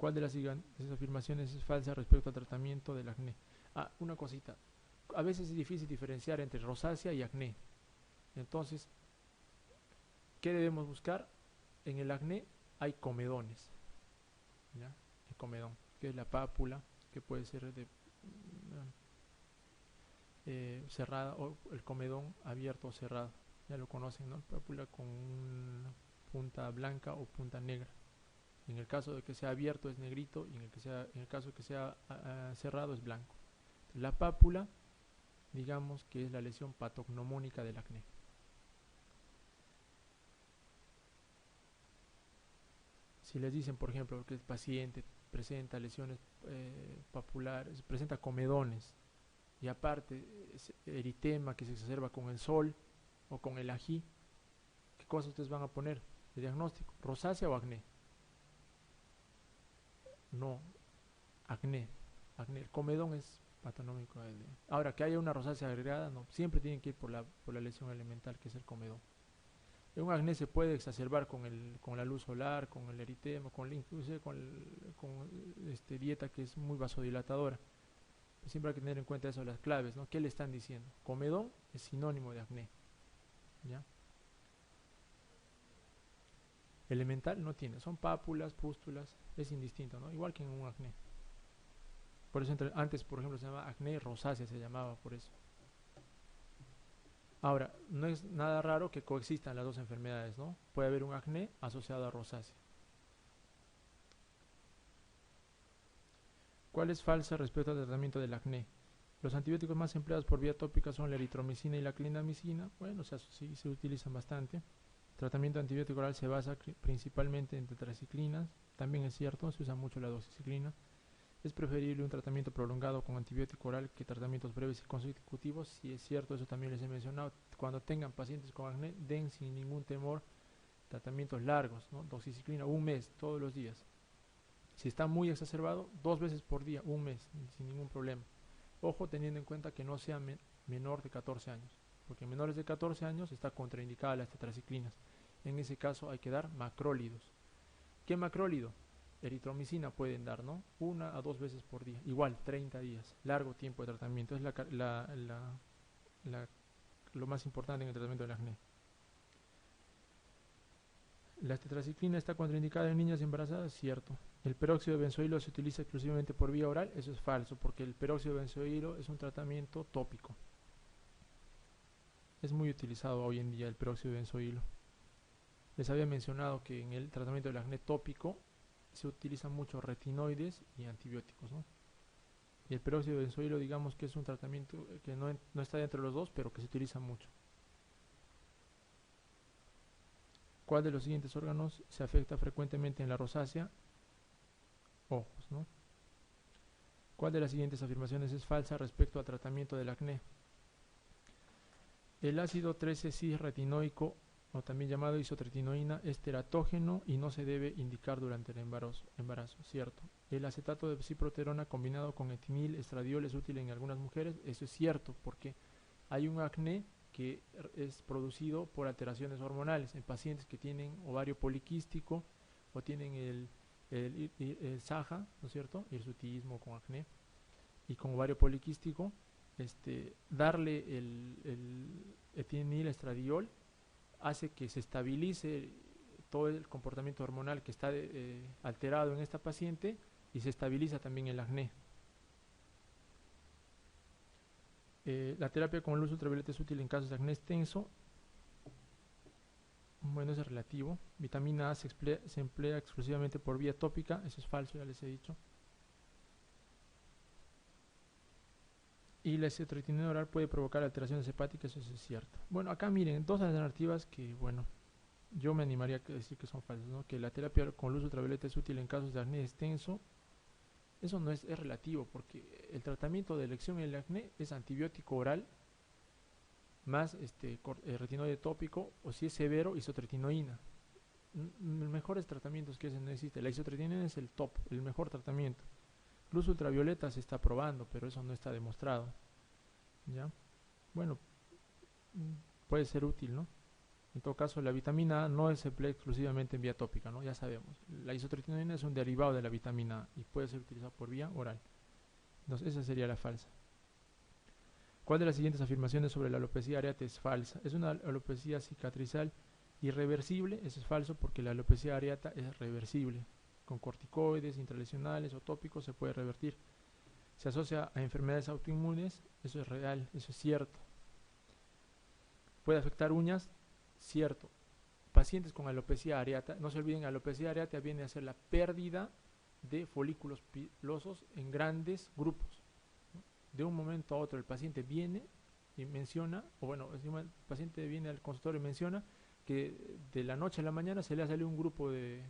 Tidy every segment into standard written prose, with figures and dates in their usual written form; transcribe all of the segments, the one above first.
¿Cuál de las siguientes afirmaciones es falsa respecto al tratamiento del acné? Una cosita. A veces es difícil diferenciar entre rosácea y acné. Entonces, ¿qué debemos buscar? En el acné hay comedones, ¿ya? El comedón, que es la pápula, que puede ser de cerrada, o el comedón abierto o cerrado. Ya lo conocen, ¿no? Pápula con una punta blanca o punta negra. En el caso de que sea abierto es negrito y en el caso de que sea cerrado es blanco. La pápula, digamos que es la lesión patognomónica del acné. Si les dicen, por ejemplo, que el paciente presenta lesiones papulares, presenta comedones y aparte eritema que se exacerba con el sol o con el ají, ¿qué cosas ustedes van a poner de diagnóstico? ¿Rosácea o acné? No, acné. El comedón es patológico. Ahora, que haya una rosácea agregada, no, siempre tienen que ir por la lesión elemental, que es el comedón. Un acné se puede exacerbar con la luz solar, con el eritema, incluso con dieta que es muy vasodilatadora. Siempre hay que tener en cuenta eso, las claves, ¿no? ¿Qué le están diciendo? Comedón es sinónimo de acné, ¿ya? Elemental no tiene, son pápulas, pústulas, es indistinto, ¿no? Igual que en un acné. Por eso antes, por ejemplo, se llamaba acné rosácea, se llamaba por eso. Ahora, no es nada raro que coexistan las dos enfermedades, ¿no? Puede haber un acné asociado a rosácea. ¿Cuál es falsa respecto al tratamiento del acné? Los antibióticos más empleados por vía tópica son la eritromicina y la clindamicina. Bueno, o sea, sí se utilizan bastante. El tratamiento antibiótico oral se basa principalmente en tetraciclinas. También es cierto, se usa mucho la doxiciclina. Es preferible un tratamiento prolongado con antibiótico oral que tratamientos breves y consecutivos. Si es cierto, eso también les he mencionado. Cuando tengan pacientes con acné, den sin ningún temor tratamientos largos, ¿no? Doxiciclina, un mes, todos los días. Si está muy exacerbado, 2 veces por día, un mes, sin ningún problema. Ojo, teniendo en cuenta que no sea menor de 14 años, porque en menores de 14 años está contraindicada las tetraciclinas. En ese caso hay que dar macrólidos. ¿Qué macrólido? Eritromicina pueden dar, ¿no? 1 a 2 veces por día. Igual, 30 días. Largo tiempo de tratamiento. Es lo más importante en el tratamiento del acné. La tetraciclina está contraindicada en niñas embarazadas, cierto. El peróxido de benzoilo se utiliza exclusivamente por vía oral, eso es falso, porque el peróxido de benzoilo es un tratamiento tópico. Es muy utilizado hoy en día el peróxido de benzoilo. Les había mencionado que en el tratamiento del acné tópico se utilizan mucho retinoides y antibióticos, ¿no? Y el peróxido de benzoilo, digamos que es un tratamiento que no está dentro de los dos, pero que se utiliza mucho. ¿Cuál de los siguientes órganos se afecta frecuentemente en la rosácea? Ojos, ¿no? ¿Cuál de las siguientes afirmaciones es falsa respecto al tratamiento del acné? El ácido 13-cis-retinoico, o también llamado isotretinoína, es teratógeno y no se debe indicar durante el embarazo, cierto. El acetato de ciproterona combinado con etinil estradiol es útil en algunas mujeres, eso es cierto, porque hay un acné que es producido por alteraciones hormonales en pacientes que tienen ovario poliquístico o tienen el SAHA, ¿no es cierto? Hirsutismo con acné y con ovario poliquístico, darle el etinil estradiol hace que se estabilice todo el comportamiento hormonal que está alterado en esta paciente y se estabiliza también el acné. La terapia con luz ultravioleta es útil en casos de acné extenso. Bueno, eso es relativo. Vitamina A se emplea exclusivamente por vía tópica, eso es falso, ya les he dicho. Y la isotretinoína oral puede provocar alteraciones hepáticas, eso es cierto. Bueno, acá miren, dos alternativas que, bueno, yo me animaría a decir que son falsas, ¿no? Que la terapia con luz ultravioleta es útil en casos de acné extenso. Eso no es relativo, porque el tratamiento de elección en el acné es antibiótico oral más retinoide tópico, o si es severo, isotretinoína. Mejores tratamientos que ese no existe. La isotretinoína es el top, el mejor tratamiento. Luz ultravioleta se está probando, pero eso no está demostrado, ¿ya? Bueno, puede ser útil, ¿no? En todo caso, la vitamina A no se emplea exclusivamente en vía tópica, ¿no? Ya sabemos. La isotretinoína es un derivado de la vitamina A y puede ser utilizado por vía oral. Entonces, esa sería la falsa. ¿Cuál de las siguientes afirmaciones sobre la alopecia areata es falsa? Es una alopecia cicatrizal irreversible. Eso es falso porque la alopecia areata es reversible. Con corticoides, intralesionales o tópicos se puede revertir. Se asocia a enfermedades autoinmunes. Eso es real, eso es cierto. Puede afectar uñas, cierto. Pacientes con alopecia areata, no se olviden, alopecia areata viene a ser la pérdida de folículos pilosos en grandes grupos. De un momento a otro el paciente viene y menciona, o bueno, el paciente viene al consultorio y menciona que de la noche a la mañana se le ha salido un grupo de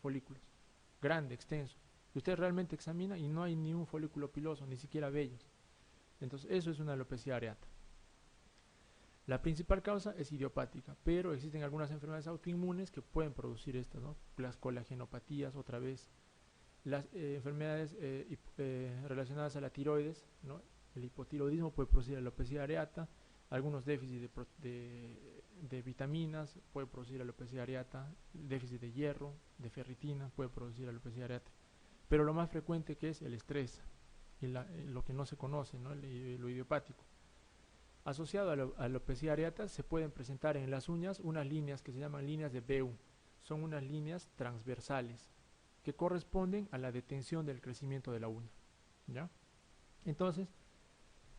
folículos, grande, extenso. Y usted realmente examina y no hay ni un folículo piloso, ni siquiera vellos. Entonces eso es una alopecia areata. La principal causa es idiopática, pero existen algunas enfermedades autoinmunes que pueden producir estas, ¿no? Las colagenopatías, otra vez, las enfermedades relacionadas a la tiroides, ¿no? El hipotiroidismo puede producir alopecia areata, algunos déficits de vitaminas puede producir alopecia areata, déficit de hierro, de ferritina puede producir alopecia areata, pero lo más frecuente que es el estrés y lo que no se conoce, ¿no? Lo idiopático. Asociado a la alopecia areata se pueden presentar en las uñas unas líneas que se llaman líneas de Beum, son unas líneas transversales que corresponden a la detención del crecimiento de la uña, ¿ya? Entonces,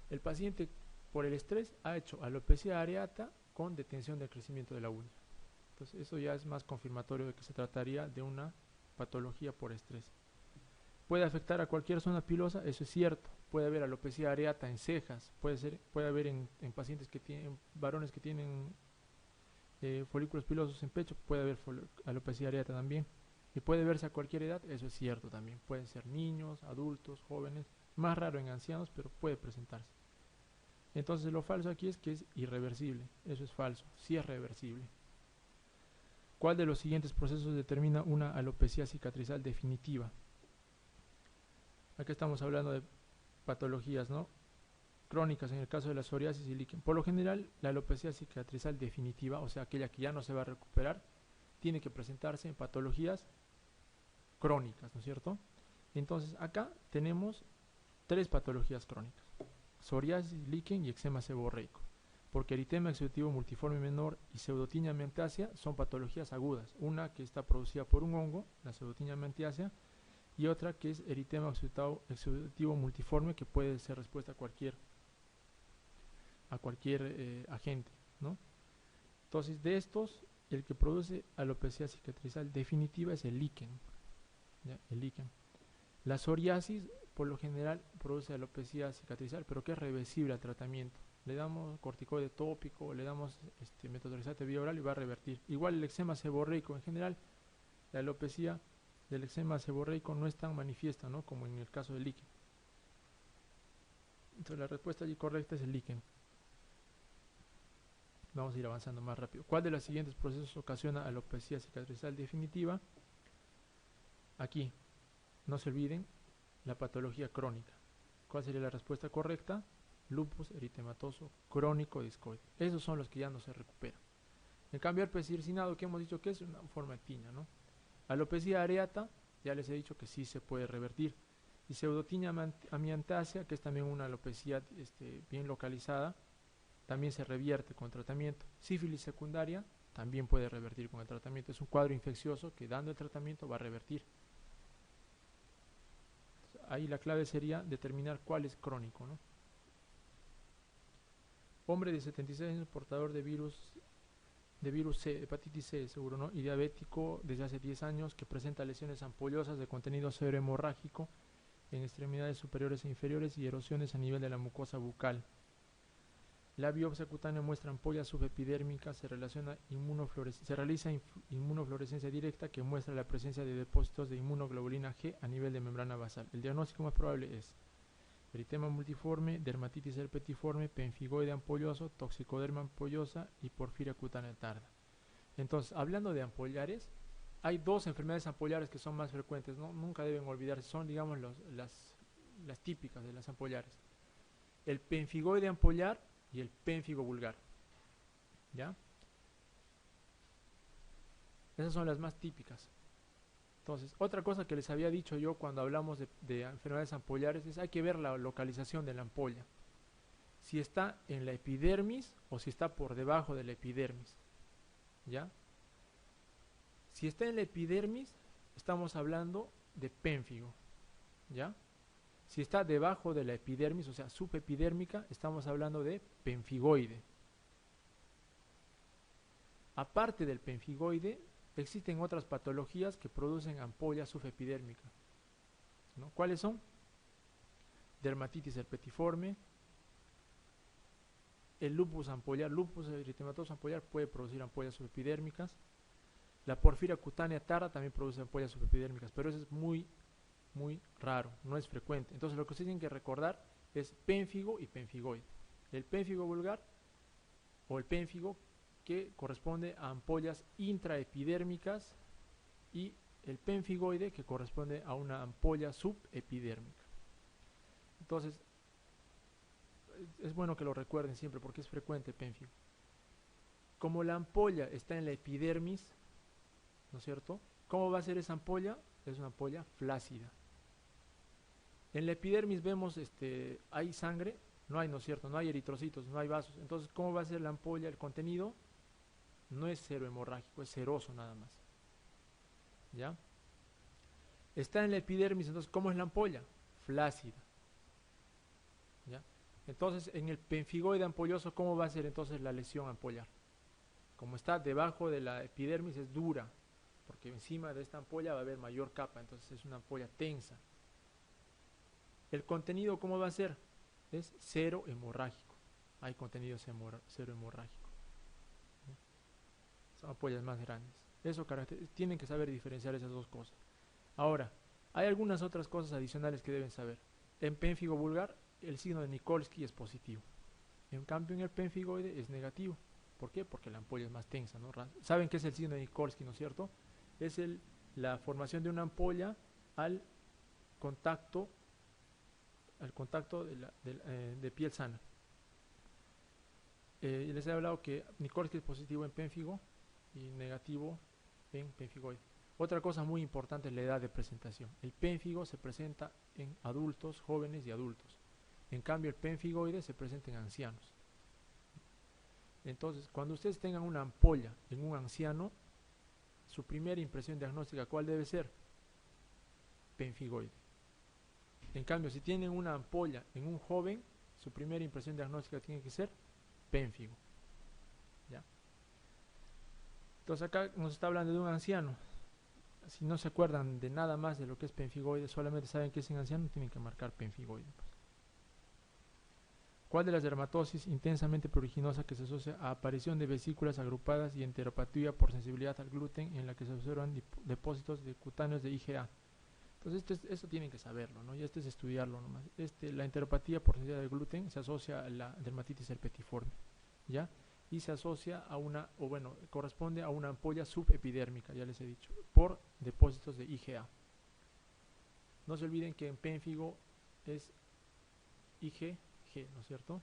el paciente por el estrés ha hecho alopecia areata con detención del crecimiento de la uña. Entonces, eso ya es más confirmatorio de que se trataría de una patología por estrés. Puede afectar a cualquier zona pilosa, eso es cierto. Puede haber alopecia areata en cejas, puede haber en pacientes que tienen, varones que tienen folículos pilosos en pecho, puede haber alopecia areata también. Y puede verse a cualquier edad, eso es cierto también. Pueden ser niños, adultos, jóvenes, más raro en ancianos, pero puede presentarse. Entonces lo falso aquí es que es irreversible, eso es falso, sí es reversible. ¿Cuál de los siguientes procesos determina una alopecia cicatrizal definitiva? Aquí estamos hablando de patologías, ¿no? Crónicas en el caso de la psoriasis y líquen. Por lo general, la alopecia cicatrizal definitiva, o sea, aquella que ya no se va a recuperar, tiene que presentarse en patologías crónicas, ¿no es cierto? Entonces, acá tenemos 3 patologías crónicas: psoriasis, líquen y eczema seborreico. Porque eritema exudativo multiforme menor y pseudotinia mentácea son patologías agudas. Una que está producida por un hongo, la pseudotinia mentácea, y otra que es eritema exudativo multiforme, que puede ser respuesta a cualquier agente, ¿no? Entonces, de estos, el que produce alopecia cicatrizal definitiva es el líquen, ¿ya? El líquen. La psoriasis, por lo general, produce alopecia cicatrizal, pero que es reversible al tratamiento. Le damos corticoide tópico, le damos metotrexato vía oral y va a revertir. Igual el eczema seborreico, en general, la alopecia del eczema seborreico no es tan manifiesta, ¿no?, como en el caso del líquen. Entonces la respuesta allí correcta es el líquen. Vamos a ir avanzando más rápido. ¿Cuál de los siguientes procesos ocasiona alopecia cicatrizal definitiva? Aquí, no se olviden, la patología crónica. ¿Cuál sería la respuesta correcta? Lupus eritematoso crónico discoide. Esos son los que ya no se recuperan. En cambio, el persircinado, que hemos dicho que es una forma de tiña, ¿no? Alopecia areata, ya les he dicho que sí se puede revertir. Y pseudotinia amiantácea, que es también una alopecia bien localizada, también se revierte con tratamiento. Sífilis secundaria también puede revertir con el tratamiento. Es un cuadro infeccioso que, dando el tratamiento, va a revertir. Ahí la clave sería determinar cuál es crónico, ¿no? Hombre de 76 años, portador de virus C, hepatitis C, seguro, ¿no? Y diabético desde hace 10 años, que presenta lesiones ampollosas de contenido cerebrohemorrágico en extremidades superiores e inferiores y erosiones a nivel de la mucosa bucal. La biopsia cutánea muestra ampollas subepidérmicas, se realiza inmunofluorescencia directa que muestra la presencia de depósitos de inmunoglobulina G a nivel de membrana basal. El diagnóstico más probable es eritema multiforme, dermatitis herpetiforme, pemfigoide ampolloso, toxicoderma ampollosa y porfiria cutánea tarda. Entonces, hablando de ampollares, hay 2 enfermedades ampollares que son más frecuentes, ¿no? Nunca deben olvidarse, son, digamos, las típicas de las ampallares: el pemfigoide ampollar y el pénfigo vulgar, ¿ya? Esas son las más típicas. Entonces, otra cosa que les había dicho yo cuando hablamos de enfermedades ampollares es hay que ver la localización de la ampolla. Si está en la epidermis o si está por debajo de la epidermis. ¿Ya? Si está en la epidermis, estamos hablando de pénfigo. ¿Ya? Si está debajo de la epidermis, o sea, subepidérmica, estamos hablando de penfigoide. Aparte del penfigoide, existen otras patologías que producen ampolla subepidérmica, ¿no? ¿Cuáles son? Dermatitis herpetiforme, el lupus ampollar, lupus eritematoso ampollar puede producir ampollas subepidérmicas, la porfiria cutánea tarda también produce ampollas subepidérmicas, pero eso es muy raro, no es frecuente. Entonces lo que ustedes tienen que recordar es pénfigo y penfigoide. El pénfigo vulgar o el pénfigo que corresponde a ampollas intraepidérmicas y el penfigoide que corresponde a una ampolla subepidérmica. Entonces es bueno que lo recuerden siempre porque es frecuente el pénfigo. Como la ampolla está en la epidermis, ¿no es cierto? ¿Cómo va a ser esa ampolla? Es una ampolla flácida. En la epidermis vemos, hay sangre, no hay, ¿no es cierto? No hay eritrocitos, no hay vasos. Entonces, ¿cómo va a ser la ampolla? El contenido no es cero hemorrágico, es seroso nada más. ¿Ya? Está en la epidermis, entonces, ¿cómo es la ampolla? Flácida. ¿Ya? Entonces, en el penfigoide ampolloso, ¿cómo va a ser entonces la lesión ampollar? Como está debajo de la epidermis, es dura, porque encima de esta ampolla va a haber mayor capa, entonces es una ampolla tensa. El contenido, ¿cómo va a ser? Es cero hemorrágico. Hay contenido cero hemorrágico. Son ampollas más grandes. Eso tienen que saber diferenciar esas dos cosas. Ahora, hay algunas otras cosas adicionales que deben saber. En pénfigo vulgar, el signo de Nikolsky es positivo. En cambio, en el pénfigoide es negativo. ¿Por qué? Porque la ampolla es más tensa, ¿no? ¿Saben qué es el signo de Nikolsky, no es cierto? Es la formación de una ampolla al contacto de piel sana. Les he hablado que Nikolsky es positivo en pénfigo y negativo en penfigoide. Otra cosa muy importante es la edad de presentación. El pénfigo se presenta en adultos, jóvenes y adultos. En cambio, el penfigoide se presenta en ancianos. Entonces, cuando ustedes tengan una ampolla en un anciano, su primera impresión diagnóstica, ¿cuál debe ser? Penfigoide. En cambio, si tienen una ampolla en un joven, su primera impresión diagnóstica tiene que ser pénfigo. ¿Ya? Entonces acá nos está hablando de un anciano. Si no se acuerdan de nada más de lo que es penfigoide, solamente saben que es en anciano, tienen que marcar penfigoide. ¿Cuál de las dermatosis intensamente pruriginosa que se asocia a aparición de vesículas agrupadas y enteropatía por sensibilidad al gluten en la que se observan depósitos de cutáneos de IgA? Entonces esto tienen que saberlo, ¿no? Y es estudiarlo nomás. La enteropatía por sensibilidad al gluten se asocia a la dermatitis herpetiforme, ¿ya? Y se asocia a corresponde a una ampolla subepidérmica, ya les he dicho, por depósitos de IgA. No se olviden que en pénfigo es IgG, ¿no es cierto?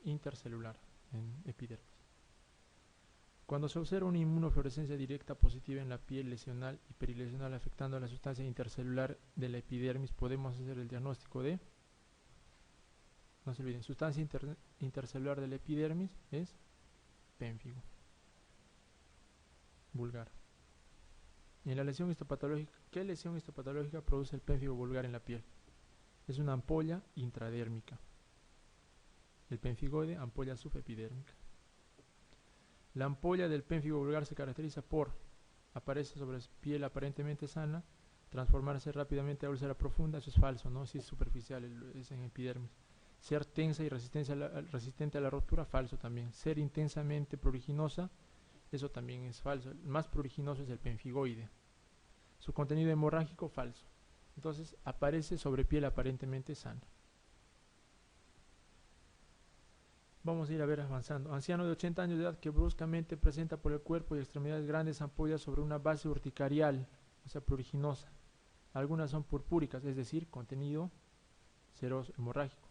Intercelular en epidermis. Cuando se observa una inmunofluorescencia directa positiva en la piel lesional y perilesional afectando a la sustancia intercelular de la epidermis, podemos hacer el diagnóstico de, no se olviden, sustancia intercelular de la epidermis es pénfigo vulgar. En la lesión histopatológica, ¿qué lesión histopatológica produce el pénfigo vulgar en la piel? Es una ampolla intradérmica. El penfigoide, ampolla subepidérmica. La ampolla del pénfigo vulgar se caracteriza por aparece sobre piel aparentemente sana, transformarse rápidamente a úlcera profunda, eso es falso, ¿no? Si es superficial, es en epidermis. Ser tensa y resistente a la rotura, falso también. Ser intensamente pruriginosa, eso también es falso. El más pruriginoso es el penfigoide. Su contenido hemorrágico, falso. Entonces aparece sobre piel aparentemente sana. Vamos a ir a ver avanzando. Anciano de 80 años de edad que bruscamente presenta por el cuerpo y extremidades grandes ampollas sobre una base urticarial, o sea, pruriginosa. Algunas son purpúricas, es decir, contenido seroso hemorrágico.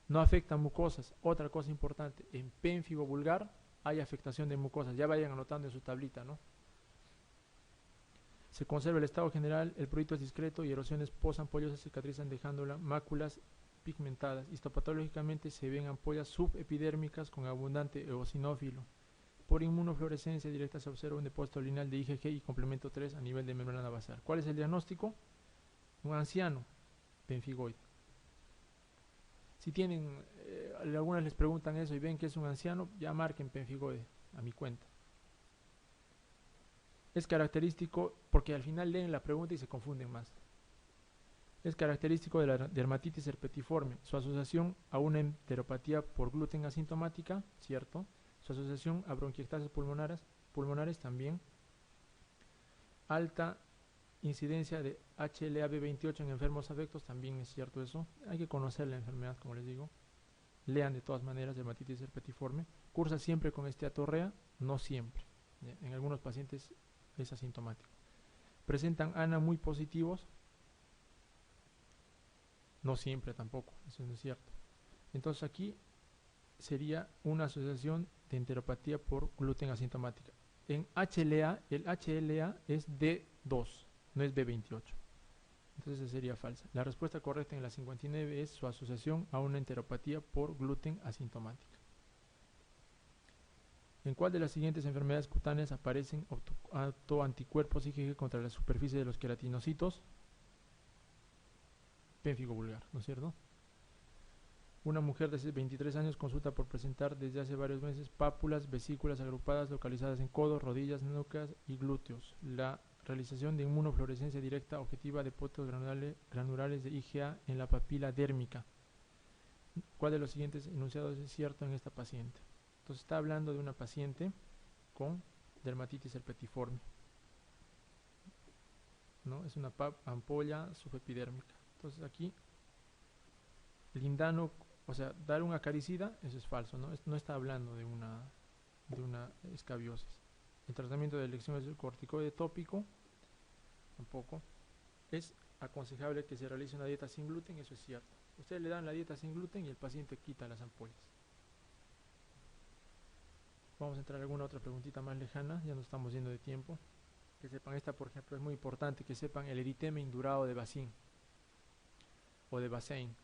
No afectan mucosas. Otra cosa importante, en pénfigo vulgar hay afectación de mucosas. Ya vayan anotando en su tablita, ¿no? Se conserva el estado general, el prurito es discreto y erosiones posampollosas cicatrizan dejándola máculas pigmentadas. Histopatológicamente se ven ampollas subepidérmicas con abundante eosinófilo. Por inmunofluorescencia directa se observa un depósito lineal de IgG y complemento 3 a nivel de membrana basal. ¿Cuál es el diagnóstico? Un anciano, pemfigoide. Si tienen, algunas les preguntan eso y ven que es un anciano, ya marquen pemfigoide a mi cuenta. Es característico, porque al final leen la pregunta y se confunden más. Es característico de la dermatitis herpetiforme, su asociación a una enteropatía por gluten asintomática, cierto, su asociación a bronquiectasis pulmonares también, alta incidencia de HLA-B28 en enfermos afectos, también es cierto eso, hay que conocer la enfermedad, como les digo, lean de todas maneras dermatitis herpetiforme, cursa siempre con esteatorrea, no siempre, en algunos pacientes es asintomático. Presentan ANA muy positivos, no siempre tampoco, eso no es cierto. Entonces aquí sería una asociación de enteropatía por gluten asintomática. En HLA, el HLA es D2, no es B28. Entonces sería falsa. La respuesta correcta en la 59 es su asociación a una enteropatía por gluten asintomática. ¿En cuál de las siguientes enfermedades cutáneas aparecen autoanticuerpos IgG contra la superficie de los queratinocitos? Pénfigo vulgar, ¿no es cierto? Una mujer de 23 años consulta por presentar desde hace varios meses pápulas, vesículas agrupadas localizadas en codos, rodillas, nucas y glúteos. La realización de inmunofluorescencia directa objetiva de depósitos granulares de IgA en la papila dérmica. ¿Cuál de los siguientes enunciados es cierto en esta paciente? Entonces está hablando de una paciente con dermatitis herpetiforme, ¿no? Es una ampolla subepidérmica. Entonces aquí lindano, o sea, dar una acaricida, eso es falso, ¿no? No está hablando de una escabiosis. El tratamiento de elección es el corticoide tópico, tampoco. Es aconsejable que se realice una dieta sin gluten, eso es cierto. Ustedes le dan la dieta sin gluten y el paciente quita las ampollas. Vamos a entrar a alguna otra preguntita más lejana, ya nos estamos yendo de tiempo. Que sepan, esta por ejemplo es muy importante, que sepan el eritema indurado de Bassin o de Bassin.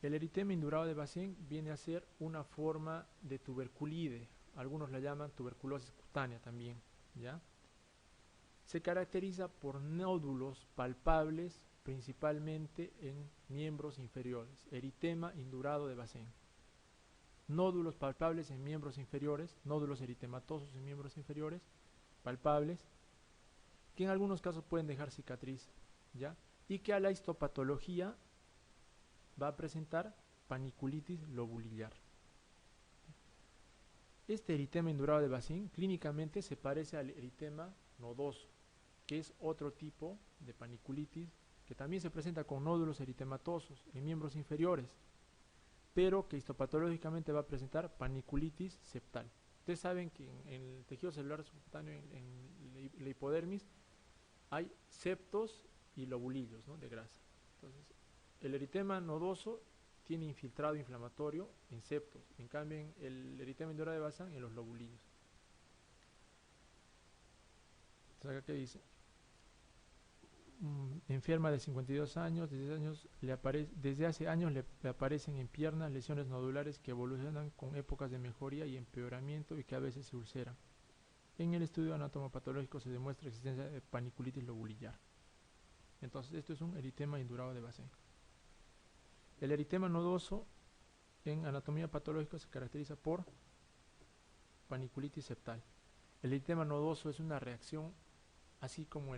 El eritema indurado de Bassin viene a ser una forma de tuberculide, algunos la llaman tuberculosis cutánea también, ¿ya? Se caracteriza por nódulos palpables principalmente en miembros inferiores, eritema indurado de Bassin. Nódulos palpables en miembros inferiores, nódulos eritematosos en miembros inferiores, palpables, que en algunos casos pueden dejar cicatriz, ¿ya? Y que a la histopatología va a presentar paniculitis lobulillar. Este eritema indurado de Bassin clínicamente se parece al eritema nodoso, que es otro tipo de paniculitis que también se presenta con nódulos eritematosos en miembros inferiores, pero que histopatológicamente va a presentar paniculitis septal. Ustedes saben que en el tejido celular subcutáneo, en la hipodermis, hay septos y lobulillos, ¿no?, de grasa. Entonces, el eritema nodoso tiene infiltrado inflamatorio en septos, en cambio el eritema indurado de Bassin en los lobulillos. Entonces, acá ¿qué dice? Enferma de 52 años, desde hace años le aparecen en piernas lesiones nodulares que evolucionan con épocas de mejoría y empeoramiento y que a veces se ulceran. En el estudio anatomopatológico se demuestra existencia de paniculitis lobulillar. Entonces esto es un eritema indurado de Bassin. El eritema nodoso en anatomía patológica se caracteriza por paniculitis septal. El eritema nodoso es una reacción, así como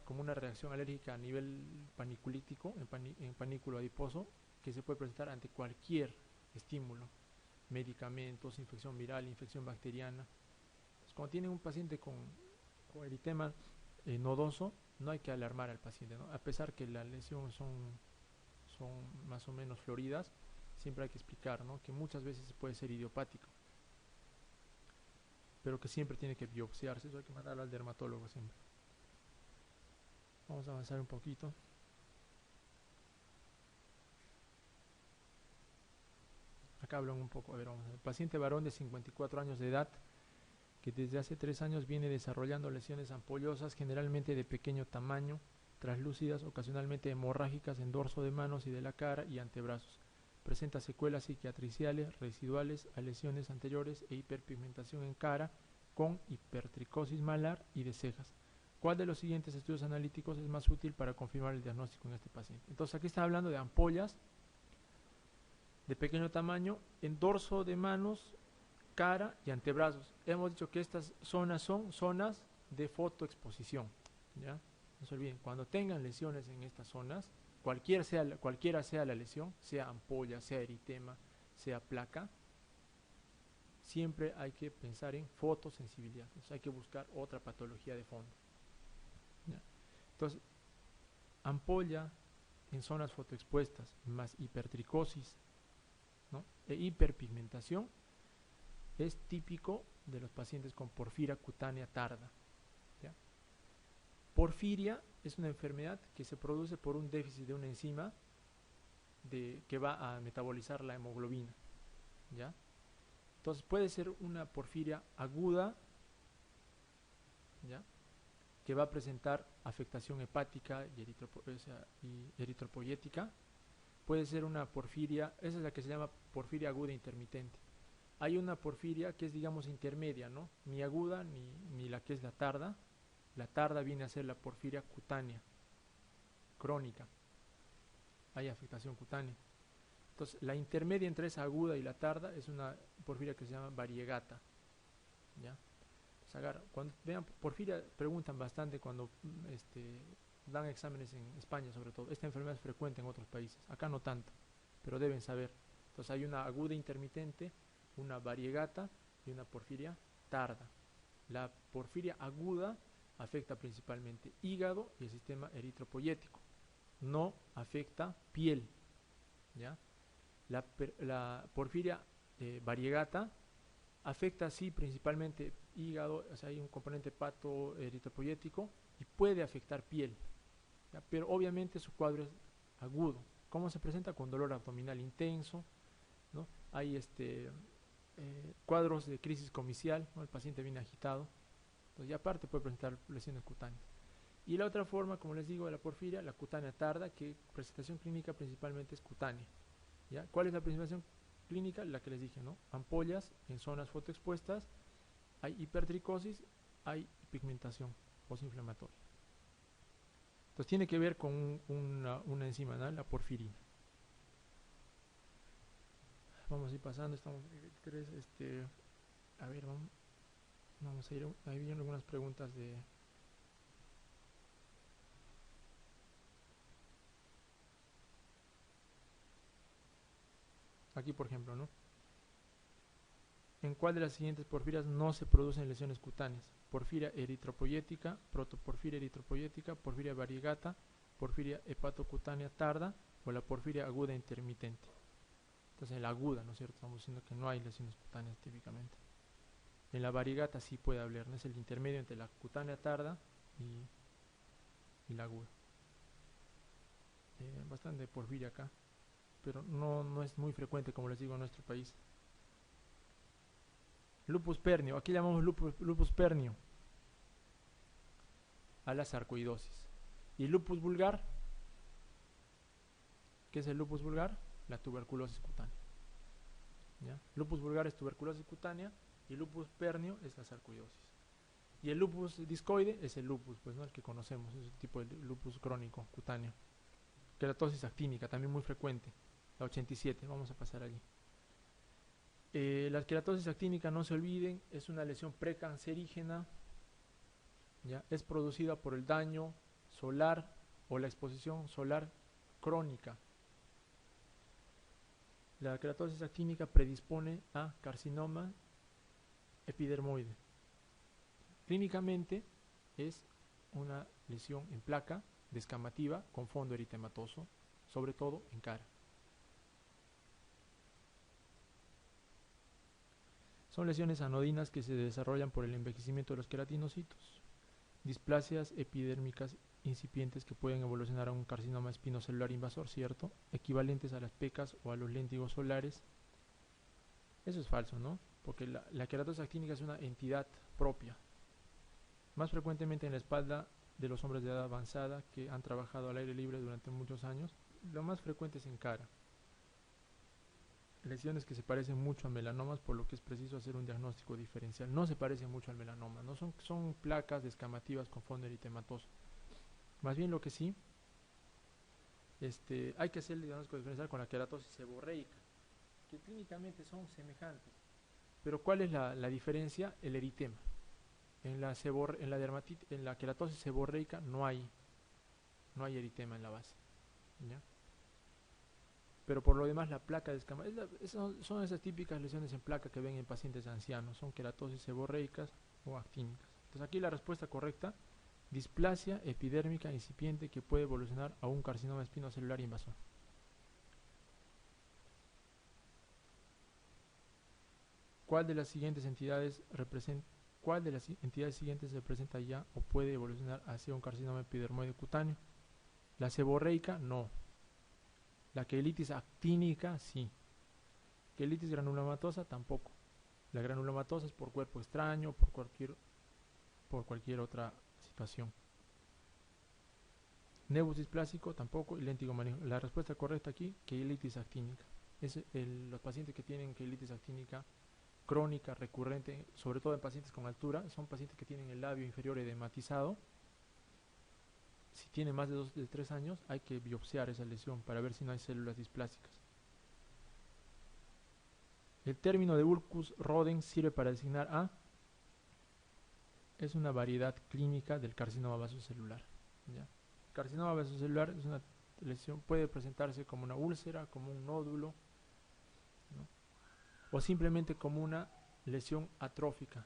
como una reacción alérgica a nivel paniculítico, en panículo adiposo, que se puede presentar ante cualquier estímulo, medicamentos, infección viral, infección bacteriana. Entonces, cuando tienen un paciente con eritema nodoso, no hay que alarmar al paciente, ¿no? A pesar que las lesiones son más o menos floridas, siempre hay que explicar, ¿no?, que muchas veces puede ser idiopático, pero que siempre tiene que biopsiarse, eso hay que mandarlo al dermatólogo siempre. Vamos a avanzar un poquito. acá hablan un poco, a ver, vamos a ver. Paciente varón de 54 años de edad que desde hace 3 años viene desarrollando lesiones ampollosas, generalmente de pequeño tamaño, translúcidas, ocasionalmente hemorrágicas en dorso de manos y de la cara y antebrazos. Presenta secuelas cicatriciales residuales a lesiones anteriores e hiperpigmentación en cara con hipertricosis malar y de cejas. ¿Cuál de los siguientes estudios analíticos es más útil para confirmar el diagnóstico en este paciente? Entonces aquí está hablando de ampollas de pequeño tamaño en dorso de manos, cara y antebrazos. Hemos dicho que estas zonas son zonas de fotoexposición, ¿ya? No se olviden, cuando tengan lesiones en estas zonas, cualquiera sea la lesión, sea ampolla, sea eritema, sea placa, siempre hay que pensar en fotosensibilidad. Entonces hay que buscar otra patología de fondo, ¿ya? Entonces, ampolla en zonas fotoexpuestas más hipertricosis, ¿no?, e hiperpigmentación es típico de los pacientes con porfiria cutánea tarda, ¿ya? Porfiria es una enfermedad que se produce por un déficit de una enzima que va a metabolizar la hemoglobina, ¿ya? Entonces puede ser una porfiria aguda, ¿ya?, que va a presentar afectación hepática y eritropoyética. Puede ser una porfiria, esa es la que se llama porfiria aguda intermitente. Hay una porfiria que es, digamos, intermedia, ¿no?, ni aguda ni la que es la tarda. La tarda viene a ser la porfiria cutánea, crónica. Hay afectación cutánea. Entonces, la intermedia entre esa aguda y la tarda es una porfiria que se llama variegata, ¿ya? Cuando vean porfiria, preguntan bastante cuando dan exámenes en España, sobre todo. Esta enfermedad es frecuente en otros países, acá no tanto, pero deben saber. Entonces hay una aguda intermitente, una variegata y una porfiria tarda. La porfiria aguda afecta principalmente hígado y el sistema eritropoyético, no afecta piel, ¿ya? La porfiria variegata afecta, sí, principalmente hígado, o sea, hay un componente hepato eritropoyético y puede afectar piel, ¿ya? Pero obviamente su cuadro es agudo. ¿Cómo se presenta? Con dolor abdominal intenso, ¿no? Hay cuadros de crisis comicial, ¿no? El paciente viene agitado. Entonces, y aparte puede presentar lesiones cutáneas. Y la otra forma, como les digo, de la porfiria, la cutánea tarda, que presentación clínica principalmente es cutánea, ¿ya? ¿Cuál es la presentación clínica? La que les dije, ¿no? Ampollas en zonas fotoexpuestas, hay hipertricosis, hay pigmentación postinflamatoria. Entonces tiene que ver con una enzima, ¿no?, la porfirina. Vamos a ir pasando, estamos a ver, vamos a ir ahí viendo algunas preguntas de aquí, por ejemplo, ¿no? ¿En cuál de las siguientes porfirias no se producen lesiones cutáneas? Porfiria eritropoyética, protoporfiria eritropoyética, porfiria variegata, porfiria hepatocutánea tarda o la porfiria aguda intermitente. Entonces en la aguda, ¿no es cierto?, estamos diciendo que no hay lesiones cutáneas típicamente. En la variegata sí puede haber, ¿no? Es el intermedio entre la cutánea tarda y la aguda. Bastante porfiria acá, pero no es muy frecuente, como les digo, en nuestro país. Lupus pernio, aquí llamamos lupus pernio a la sarcoidosis. Y lupus vulgar, ¿qué es el lupus vulgar? La tuberculosis cutánea, ¿ya? Lupus vulgar es tuberculosis cutánea y lupus pernio es la sarcoidosis. Y el lupus discoide es el lupus, pues, ¿no?, el que conocemos, es el tipo de lupus crónico cutáneo. Queratosis actínica, también muy frecuente, la 87, vamos a pasar allí. La queratosis actínica, no se olviden, es una lesión precancerígena, ¿ya? Es producida por el daño solar o la exposición solar crónica. La queratosis actínica predispone a carcinoma epidermoide. Clínicamente es una lesión en placa descamativa con fondo eritematoso, sobre todo en cara. Son lesiones anodinas que se desarrollan por el envejecimiento de los queratinocitos. Displasias epidérmicas incipientes que pueden evolucionar a un carcinoma espinocelular invasor, ¿cierto?, equivalentes a las pecas o a los léntigos solares. Eso es falso, ¿no? Porque la queratosis actínica es una entidad propia, más frecuentemente en la espalda de los hombres de edad avanzada que han trabajado al aire libre durante muchos años. Lo más frecuente es en cara. Lesiones que se parecen mucho a melanomas, por lo que es preciso hacer un diagnóstico diferencial. No se parecen mucho al melanoma, no son placas descamativas con fondo eritematoso. Más bien lo que sí, hay que hacer el diagnóstico diferencial con la queratosis seborreica, que clínicamente son semejantes. Pero ¿cuál es la diferencia? El eritema. En la dermatitis, en la queratosis seborreica no hay eritema en la base, ¿ya? Pero por lo demás la placa descamativa son esas típicas lesiones en placa que ven en pacientes ancianos, son queratosis seborreicas o actínicas. Entonces aquí la respuesta correcta: displasia epidérmica incipiente que puede evolucionar a un carcinoma espinocelular invasor. ¿Cuál de las entidades siguientes representa ya o puede evolucionar hacia un carcinoma epidermoide cutáneo? La seborreica, no. La quelitis actínica, sí. Quelitis granulomatosa, tampoco. La granulomatosa es por cuerpo extraño, por cualquier otra situación. Nevus displásico, tampoco. Y léntigo maligno. La respuesta correcta aquí: quelitis actínica. Los pacientes que tienen quelitis actínica crónica, recurrente, sobre todo en pacientes con altura, son pacientes que tienen el labio inferior edematizado. Si tiene más de 3 años, hay que biopsiar esa lesión para ver si no hay células displásicas. El término de Ulcus rodens sirve para designar a... Es una variedad clínica del carcinoma vasocelular, ¿ya? El carcinoma vasocelular es una lesión, puede presentarse como una úlcera, como un nódulo, ¿no? O simplemente como una lesión atrófica.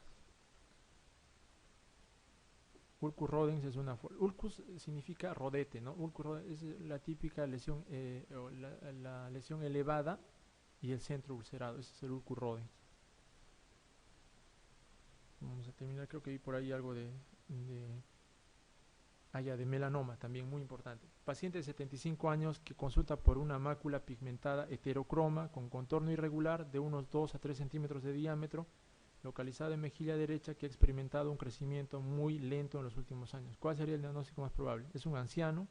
Ulcus rodens es una... Ulcus significa rodete, ¿no? Ulcus rodens es la típica lesión, la lesión elevada y el centro ulcerado. Ese es el ulcus rodens. Vamos a terminar, creo que vi por ahí algo de melanoma, también muy importante. Paciente de 75 años que consulta por una mácula pigmentada heterocroma con contorno irregular de unos 2 a 3 centímetros de diámetro, localizado en mejilla derecha, que ha experimentado un crecimiento muy lento en los últimos años. ¿Cuál sería el diagnóstico más probable? Es un anciano,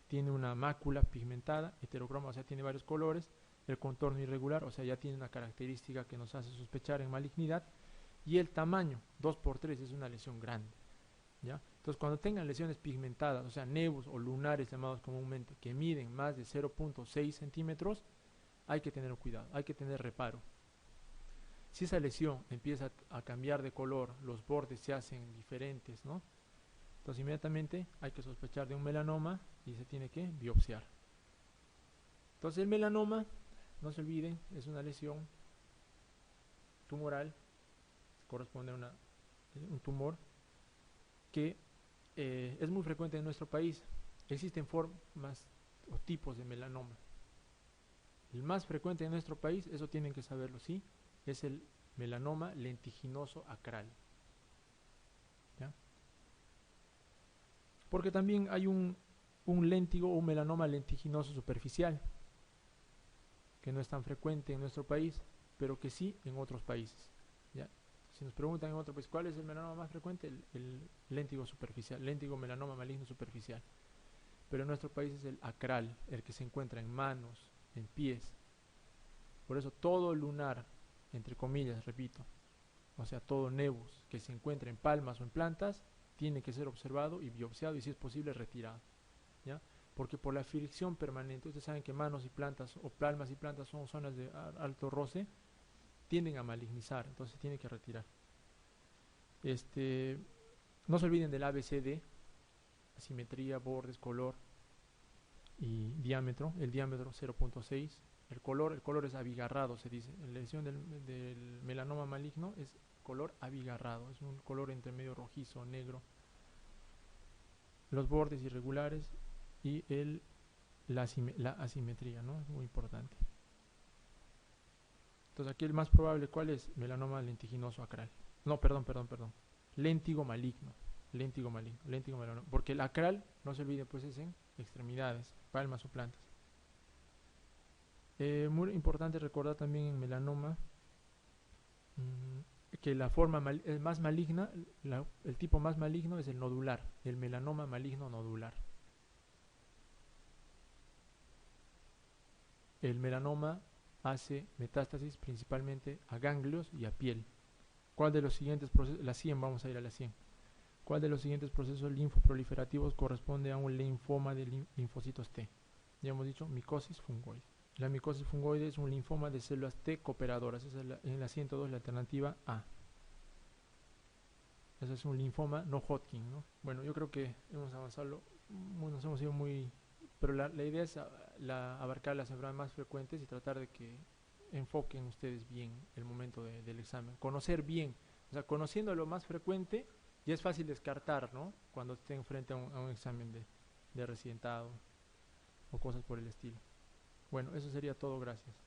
tiene una mácula pigmentada, heterocroma, o sea, tiene varios colores, el contorno irregular, o sea, ya tiene una característica que nos hace sospechar en malignidad, y el tamaño, 2×3, es una lesión grande, ¿ya? Entonces, cuando tengan lesiones pigmentadas, o sea, nevus o lunares llamados comúnmente, que miden más de 0.6 centímetros, hay que tener cuidado, hay que tener reparo. Si esa lesión empieza a cambiar de color, los bordes se hacen diferentes, ¿no? Entonces inmediatamente hay que sospechar de un melanoma y se tiene que biopsiar. Entonces el melanoma, no se olviden, es una lesión tumoral, corresponde a un tumor que es muy frecuente en nuestro país. Existen formas o tipos de melanoma. El más frecuente en nuestro país, eso tienen que saberlo, ¿sí? Es el melanoma lentiginoso acral, ¿ya? Porque también hay un léntigo o un melanoma lentiginoso superficial, que no es tan frecuente en nuestro país, pero que sí en otros países, ¿ya? Si nos preguntan en otro país cuál es el melanoma más frecuente, el léntigo superficial, léntigo melanoma maligno superficial. Pero en nuestro país es el acral, el que se encuentra en manos, en pies. Por eso todo lunar, entre comillas, repito, o sea, todo nevus que se encuentra en palmas o en plantas, tiene que ser observado y biopsiado y, si es posible, retirado, ¿ya? Porque por la fricción permanente, ustedes saben que manos y plantas, o palmas y plantas, son zonas de alto roce, tienden a malignizar, entonces tiene que retirar. No se olviden del ABCD: asimetría, bordes, color y diámetro. El diámetro 0.6. El color es abigarrado, se dice. La lesión del melanoma maligno es color abigarrado, es un color entre medio rojizo, negro. Los bordes irregulares y la asimetría, ¿no? Es muy importante. Entonces aquí el más probable, ¿cuál es? Melanoma lentiginoso acral. No, perdón. Léntigo maligno. Léntigo melanoma. Porque el acral, no se olvide, pues es en extremidades, palmas o plantas. Muy importante recordar también en melanoma que la forma más maligna, el tipo más maligno es el nodular, el melanoma maligno nodular. El melanoma hace metástasis principalmente a ganglios y a piel. ¿Cuál de los siguientes procesos, la 100, vamos a ir a la 100. ¿Cuál de los siguientes procesos linfoproliferativos corresponde a un linfoma de linfocitos T? Ya hemos dicho micosis fungoide. La micosis fungoide es un linfoma de células T cooperadoras. Esa es en la 102 la alternativa A. Ese es un linfoma no Hodgkin, ¿no? Bueno, yo creo que hemos avanzado, nos hemos ido muy... Pero la idea es abarcar las enfermedades más frecuentes y tratar de que enfoquen ustedes bien el momento del examen. Conocer bien, o sea, conociendo lo más frecuente, ya es fácil descartar, ¿no? Cuando estén frente a un examen de residentado o cosas por el estilo. Bueno, eso sería todo, gracias.